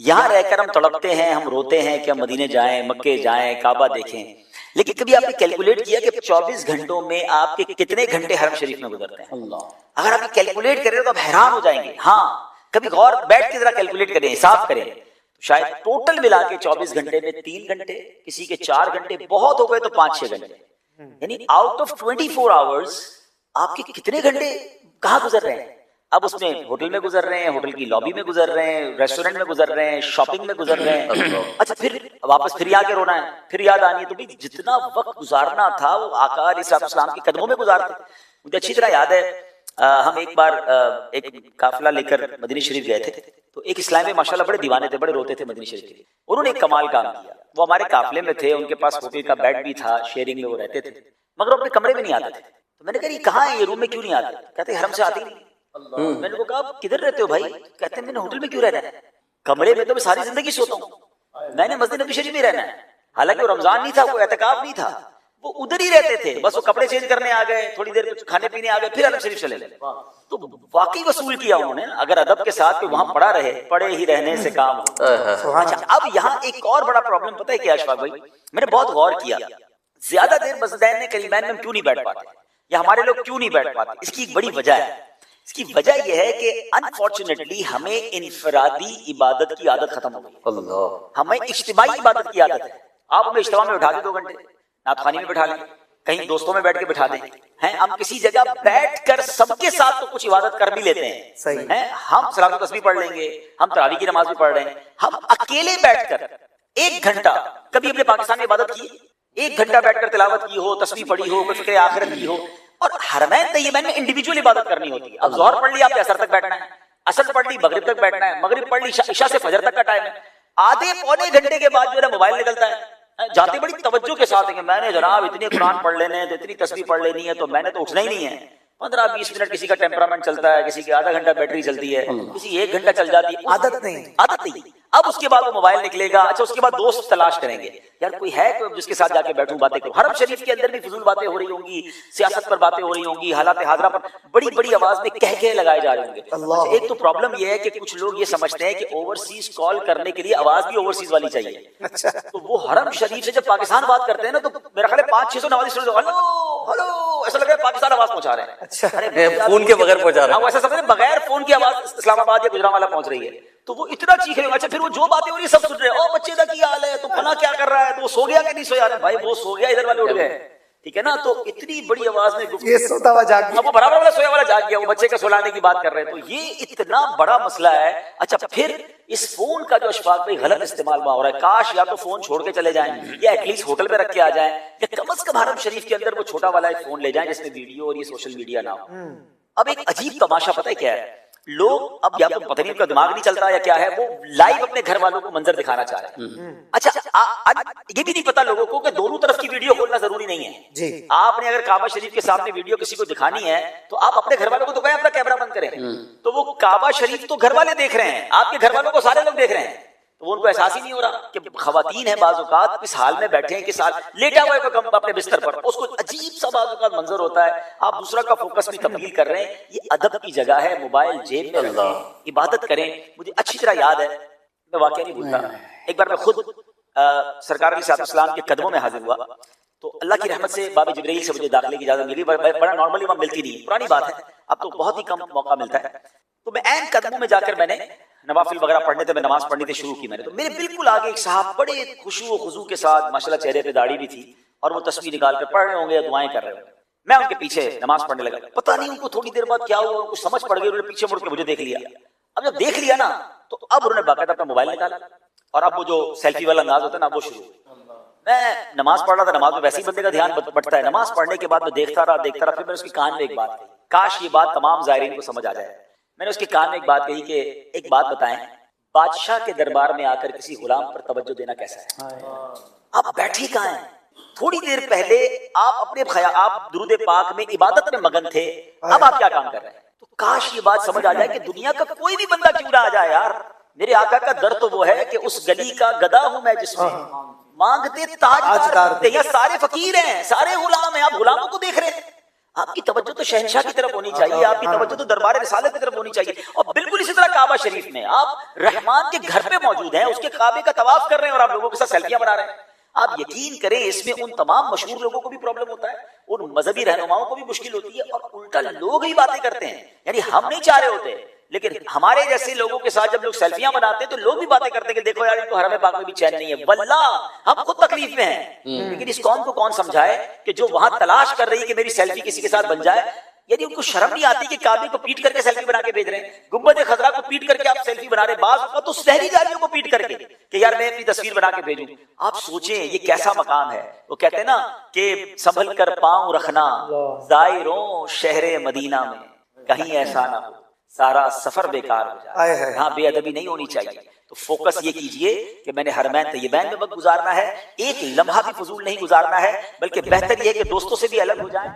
यहाँ रहकर हम तड़पते हैं, हम रोते हैं कि हम मदीने जाएं, मक्के जाएं, काबा देखें, लेकिन कभी आपने कैलकुलेट किया कि 24 घंटों में आपके कितने घंटे हरम शरीफ में गुजरते हैं? अल्लाह, अगर आप कैलकुलेट करें तो आप हैरान हो जाएंगे। हाँ, कभी गौर बैठ के जरा कैलकुलेट करें, हिसाब करें, तो शायद टोटल मिला के 24 घंटे में 3 घंटे, किसी के 4 घंटे, बहुत हो गए तो 5-6 घंटे, यानी आउट ऑफ 24 आवर्स आपके कितने घंटे कहाँ गुजर रहे हैं? अब उसमें होटल में गुजर रहे हैं, होटल की लॉबी में गुजर रहे हैं, रेस्टोरेंट में गुजर रहे हैं, शॉपिंग में गुजर रहे हैं। अच्छा, फिर वापस फिर आके रोना है, फिर याद आनी है, तो भाई जितना वक्त गुजारना था वो आका अलैहिस्सलाम के कदमों में गुजारते। मुझे अच्छी तरह याद है, हम एक बार एक काफिला लेकर मदीना शरीफ गए थे, तो एक इस्लामी माशाल्लाह बड़े दीवाने थे, बड़े रोते थे मदीना शरीफ के लिए। उन्होंने एक कमाल काम किया, वो हमारे काफिले में थे, उनके पास होटल का बेड भी था, शेयरिंग में वो रहते थे, मगर अपने कमरे में नहीं आते थे। तो मैंने कहा, कहाँ है ये, रूम में क्यों नहीं आते? कहते हरम से आते ही नहीं। मैंने को कहा, किधर रहते हो भाई? कहते हैं मैंने होटल में क्यों रहना है, कमरे में तो मैं सारी जिंदगी सोता हूँ, मैंने मस्जिद नबी शरीफ में रहना है। हालांकि वो रमजान नहीं था, वो एतकाफ नहीं था, वो उधर ही रहते थे, बस वो कपड़े चेंज करने आ गए, थोड़ी देर कुछ खाने पीने आ गए, फिर हरम शरीफ चले गए। तो वाकई वसूल किया उन्होंने, अगर अदब के साथ वहां पड़ा रहे, पड़े ही रहने से काम हो। अच्छा, अब यहाँ एक और बड़ा प्रॉब्लम पता है क्या अशफाक भाई, मैंने बहुत गौर किया, ज्यादा देर मस्जिदैन में करीमैन में हम क्यों नहीं बैठ पाते, या हमारे लोग क्यों नहीं बैठ पाते? इसकी एक बड़ी वजह है। इसकी वजह यह है कि अनफॉर्चुनेटली हमें इनफरादी इबादत की आदत खत्म हो गई, हमें इज्तिमाई इबादत की आदत है। आप हमें इज्तिमा में बैठा दें 2 घंटे, नातखानी में बैठा लें, कहीं दोस्तों में बैठ के बैठा दें, हैं हम किसी जगह बैठकर सबके साथ तो कुछ इबादत कर भी लेते हैं, सही है, हम सलात तस्बीह पढ़ लेंगे, हम तरावी की नमाज भी पढ़ रहे हैं, हम अकेले बैठकर 1 घंटा, कभी अपने पाकिस्तान में इबादत की 1 घंटा बैठकर तिलावत की हो, तस्बीह पढ़ी हो, कुछ फिक्र आखिरत की हो? और हरमैन तैयबैन में इंडिविजुअल इबादत करनी होती है। अब ज़ोहर पढ़ ली, आपने असर तक बैठना है, असर पढ़ ली, मगरिब तक बैठना है, मगरिब पढ़ ली, इशा से फजर तक का टाइम है। आधे पौने घंटे के बाद जो है मोबाइल निकलता है, जाते बड़ी तवज्जो के साथ है कि मैंने जनाब इतने कुरान पढ़ लेने, तो इतनी तस्बीह पढ़ लेनी है, तो मैंने तो उठना ही नहीं है। 15-20 मिनट किसी का टेम्परामेंट चलता है, किसी की आधा घंटा बैटरी चलती है, किसी 1 घंटा चल जाती है, आदत नहीं। अब उसके बाद वो मोबाइल निकलेगा। अच्छा, उसके बाद दोस्त तलाश करेंगे, यार कोई है कोई जिसके साथ जाके बैठूं, बातें करूं। हरम शरीफ के अंदर भी फिजूल बातें हो रही होंगी, सियासत पर बातें हो रही होंगी, हालात हाजरा पर बड़ी बड़ी आवाज में कह लगाए जा रहे होंगे। अच्छा, एक तो प्रॉब्लम यह है कि कुछ लोग ये समझते हैं कि ओवरसीज कॉल करने के लिए आवाज भी ओवरसीज वाली चाहिए। अच्छा, तो वो हरम शरीफ से जब पाकिस्तान बात करते हैं ना, तो मेरा ख्याल है 500-600 नवाजी हेलो, ऐसा लग रहा है पाकिस्तान आवाज पहुंचा रहे हैं। अच्छा, फोन के बगैर पहुंचा रहे हैं, ऐसा समझ बगैर फोन की आवाज इस्लामाबाद या गुजरांवाला पहुंच रही है, तो वो इतना चीखे। अच्छा, फिर वो जो बातें हो रही है सब सुन रहे हैं, ओ बच्चे का क्या हाल है, तो फला क्या कर रहा है, तो वो सो गया कि नहीं सोया? भाई वो सो गया, इधर वाले उठ गए, ठीक है ना? तो इतनी बड़ी आवाज में ये सोता हुआ जाग गया, वो बराबर वाला सोया वाला जाग गया, वो बच्चे का सुलाने की बात कर रहे हैं, तो ये इतना बड़ा मसला है। अच्छा, फिर इस फोन का जो अशफाक भाई गलत इस्तेमाल हो रहा है, काश या तो फोन छोड़ के चले जाएं, या एटलीस्ट होटल में रख के आ जाएं, या कम से कम हरम शरीफ के अंदर वो छोटा वाला एक फोन ले जाएं जिसमें वीडियो और ये सोशल मीडिया ना हो। अब एक अजीब तमाशा पता है क्या है, लोग अब या तो पता नहीं उनका दिमाग नहीं चलता या क्या है, वो लाइव अपने घर वालों को मंजर दिखाना चाह रहे हैं। अच्छा, ये भी नहीं पता लोगों को कि दोनों तरफ की वीडियो खोलना जरूरी नहीं है जी। आपने अगर काबा शरीफ के सामने वीडियो किसी को दिखानी है, तो आप अपने घर वालों को तो कहें अपना कैमरा बंद करें, तो वो काबा शरीफ तो घर वाले देख रहे हैं, आपके घर वालों को सारे लोग देख रहे हैं, तो वो उनको एहसास ही नहीं हो रहा कि खवातीन है बाज़ औक़ात किस हाल में बैठे हैं, किस हाल लेटा हुआ है अपने बिस्तर पर, उसको अजीब सा बाज़ औक़ात मंजर होता है, आप दूसरा का फोकस भी तब्दील कर रहे हैं। ये अदब की जगह है, मोबाइल जेब में रखें, इबादत करें। मुझे अच्छी तरह याद है, मैं वाक़या नहीं भूलता, एक बार मैं खुद सरकार अलैहिस्सलाम के कदमों में हाजिर हुआ, तो अल्लाह की रहमत से बाबा जिब्रील से मुझे दाखिले की इजाज़त मिली। बड़ा नॉर्मली वहाँ मिलती नहीं, पुरानी बात है, अब तो बहुत ही कम मौका मिलता है। तो मैं ऐन कदमों में जाकर मैंने नवाफिल वगैरह पढ़ने थे, मैं नमाज पढ़नी थी शुरू की मैंने, तो मेरे बिल्कुल आगे एक साहब बड़े खुशू खुजू के साथ, माशाल्लाह चेहरे पे दाढ़ी भी थी, और वो तस्वीर निकाल कर पढ़ रहे होंगे या दुआएं कर रहे होंगे। मैं उनके पीछे नमाज पढ़ने लगा, पता नहीं उनको थोड़ी देर बाद क्या हुआ, उनको समझ पड़ गई, उन्होंने पीछे मुड़ के मुझे देख लिया। अब जब देख लिया ना, तो अब उन्होंने बाकायदा अपना मोबाइल निकाला, और अब वो जो सेल्फी वाला अंदाज होता है ना, वो शुरू। मैं नमाज पढ़ रहा था, नमाज में वैसे ही बंदे का ध्यान बढ़ता है। नमाज पढ़ने के बाद मैं देखता रहा, फिर मैंने उसके कान में एक बात कही, काश ये बात तमाम ज़ायरीन को समझ आ जाए। मैंने उसके कान में एक बात कही कि एक बात बताएं, बादशाह के दरबार में आकर किसी गुलाम पर तवज्जो देना कैसा है? आप बैठे कहाँ हैं? थोड़ी देर पहले आप दुरूद पाक में इबादत में मगन थे, अब आप क्या काम कर रहे हैं? तो काश ये बात समझ आ जाए कि दुनिया का कोई भी बंदा क्यों ना आ जाए यार, मेरे आका का दर तो वो है कि उस गली का गधा हूं मैं जिसमें मांगते ताजदार, सारे फकीर हैं, सारे गुलाम हैं, आप गुलामों को देख रहे हैं। आपकी तवज्जो तो शहंशाह की तरफ होनी चाहिए, आपकी तवज्जो तो दरबार रिसालत की तरफ होनी चाहिए। और बिल्कुल इसी तरह काबा शरीफ में आप रहमान के घर पे मौजूद हैं, उसके काबे का तवाफ कर रहे हैं और आप लोगों के साथ सेल्फियां बना रहे हैं। आप यकीन करें इसमें उन तमाम मशहूर लोगों को भी प्रॉब्लम होता है, उन मजहबी रहनुमाओं को भी मुश्किल होती है, और उल्टा लोग ही बातें करते हैं। यानी हम नहीं चाह रहे होते, लेकिन हमारे जैसे लोगों के साथ जब लोग सेल्फियां बनाते हैं तो लोग भी बातें करते हैं कि देखो यार इनको हरम पाक में भी चैन नहीं है। वल्लाह हम खुद तकलीफ में हैं, लेकिन इस कौम को कौन समझाए कि जो वहां तलाश कर रही है कि मेरी सेल्फी किसी के साथ बन जाए, यदि उनको शर्म नहीं आती कि काबे को पीट करके सेल्फी बना के भेज रहे हैं, गुंबद खजरा को पीट करके आप सेल्फी बना रहे हैं, बाज़ तो सहरी जारियों को पीट करके कि यार मैं अपनी तस्वीर बना के भेजूं। आप सोचें ये कैसा मकाम है। वो कहते हैं ना कि संभल कर पांव रखना जायरों शहरे मदीना में, कहीं ऐसा ना हो सारा सफर बेकार हो जाए। यहाँ बेअदबी नहीं होनी चाहिए। तो फोकस ये कीजिए कि मैंने हरमैन तैयबैन में वक्त गुजारना है, एक लम्हा भी फजूल नहीं गुजारना है, बल्कि बेहतर ये है कि दोस्तों से भी अलग हो जाए।